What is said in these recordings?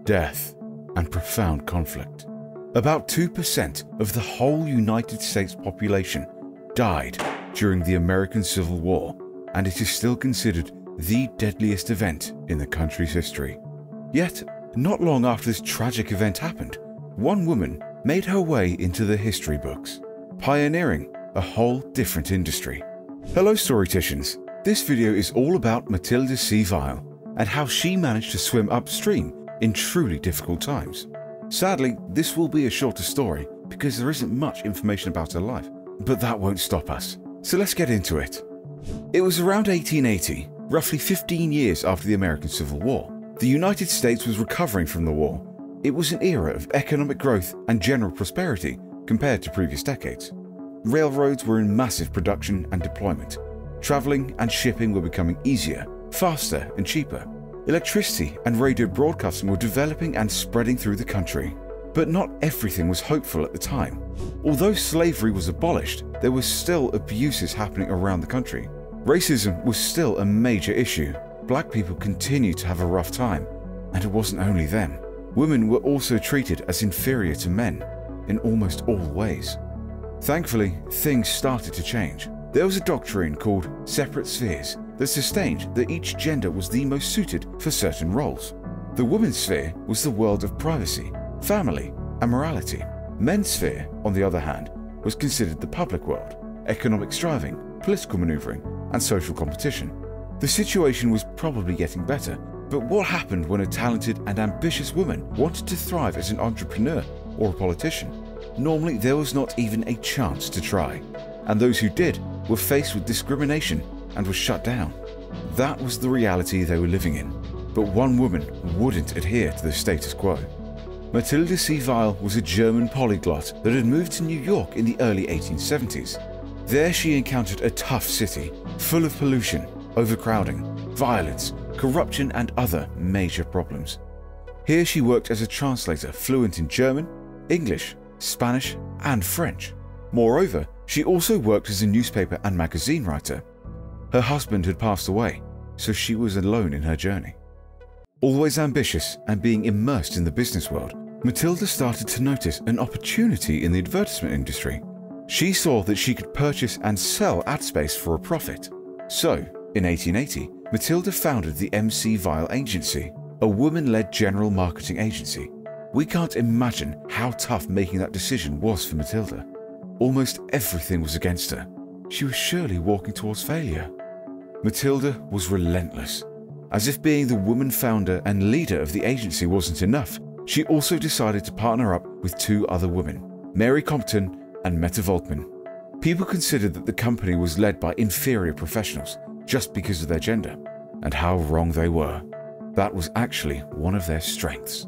death, and profound conflict. About 2% of the whole United States population died during the American Civil War, and it is still considered the deadliest event in the country's history. Yet, not long after this tragic event happened, one woman made her way into the history books, pioneering a whole different industry. Hello Storyticians, this video is all about Mathilde C. Weil and how she managed to swim upstream in truly difficult times. Sadly, this will be a shorter story because there isn't much information about her life, but that won't stop us. So let's get into it. It was around 1880, roughly 15 years after the American Civil War. The United States was recovering from the war. It was an era of economic growth and general prosperity compared to previous decades. Railroads were in massive production and deployment. Traveling and shipping were becoming easier, faster and cheaper. Electricity and radio broadcasting were developing and spreading through the country. But not everything was hopeful at the time. Although slavery was abolished, there were still abuses happening around the country. Racism was still a major issue. Black people continued to have a rough time, and it wasn't only them. Women were also treated as inferior to men in almost all ways. Thankfully, things started to change. There was a doctrine called separate spheres that sustained that each gender was the most suited for certain roles. The women's sphere was the world of privacy, family, and morality. Men's sphere, on the other hand, was considered the public world, economic striving, political maneuvering, and social competition. The situation was probably getting better, but what happened when a talented and ambitious woman wanted to thrive as an entrepreneur or a politician? Normally, there was not even a chance to try, and those who did were faced with discrimination and were shut down. That was the reality they were living in, but one woman wouldn't adhere to the status quo. Mathilde C. Weil was a German polyglot that had moved to New York in the early 1870s. There she encountered a tough city, full of pollution, overcrowding, violence, corruption and other major problems. Here she worked as a translator fluent in German, English, Spanish and French. Moreover, she also worked as a newspaper and magazine writer. Her husband had passed away, so she was alone in her journey. Always ambitious and being immersed in the business world, Mathilde started to notice an opportunity in the advertisement industry. She saw that she could purchase and sell ad space for a profit. So, in 1880, Mathilde founded the MC Weil Agency, a woman-led general marketing agency. We can't imagine how tough making that decision was for Mathilde. Almost everything was against her. She was surely walking towards failure. Mathilde was relentless. As if being the woman founder and leader of the agency wasn't enough, she also decided to partner up with two other women, Mary Compton and Mette Volkmann. People considered that the company was led by inferior professionals just because of their gender, and how wrong they were. That was actually one of their strengths.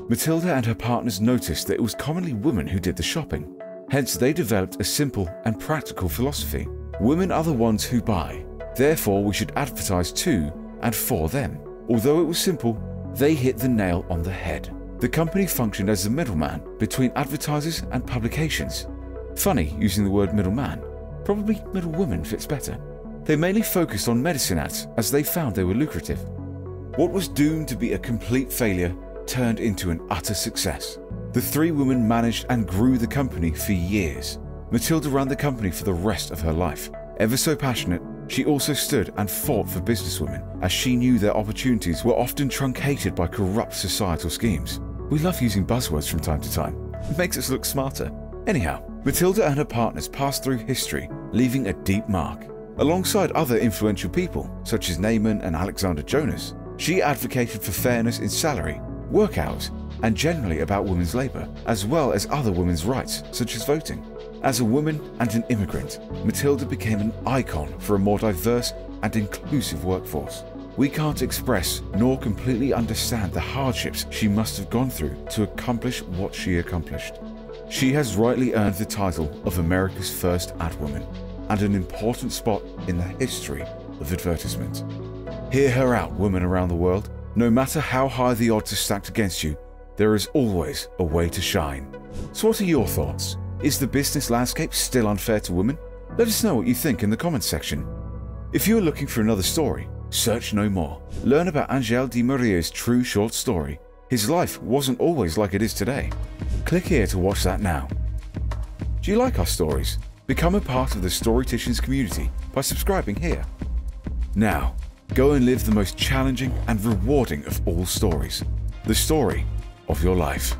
Mathilde and her partners noticed that it was commonly women who did the shopping. Hence, they developed a simple and practical philosophy. Women are the ones who buy. Therefore, we should advertise to and for them. Although it was simple, they hit the nail on the head. The company functioned as the middleman between advertisers and publications. Funny using the word middleman. Probably middlewoman fits better. They mainly focused on medicine ads as they found they were lucrative. What was doomed to be a complete failure turned into an utter success. The three women managed and grew the company for years. Mathilde ran the company for the rest of her life. Ever so passionate, she also stood and fought for businesswomen as she knew their opportunities were often truncated by corrupt societal schemes. We love using buzzwords from time to time. It makes us look smarter. Anyhow, Mathilde and her partners passed through history, leaving a deep mark. Alongside other influential people, such as Naaman and Alexander Jonas, she advocated for fairness in salary, work hours, and generally about women's labor, as well as other women's rights, such as voting. As a woman and an immigrant, Mathilde became an icon for a more diverse and inclusive workforce. We can't express nor completely understand the hardships she must have gone through to accomplish what she accomplished. She has rightly earned the title of America's first ad woman and an important spot in the history of advertisement. Hear her out, women around the world. No matter how high the odds are stacked against you, there is always a way to shine. So what are your thoughts? Is the business landscape still unfair to women? Let us know what you think in the comments section. If you are looking for another story, search no more. Learn about Angèle de Maria's true short story, His life wasn't always like it is today. Click here to watch that now. Do you like our stories? Become a part of the Storyticians community by subscribing here. Now, go and live the most challenging and rewarding of all stories, the story of your life.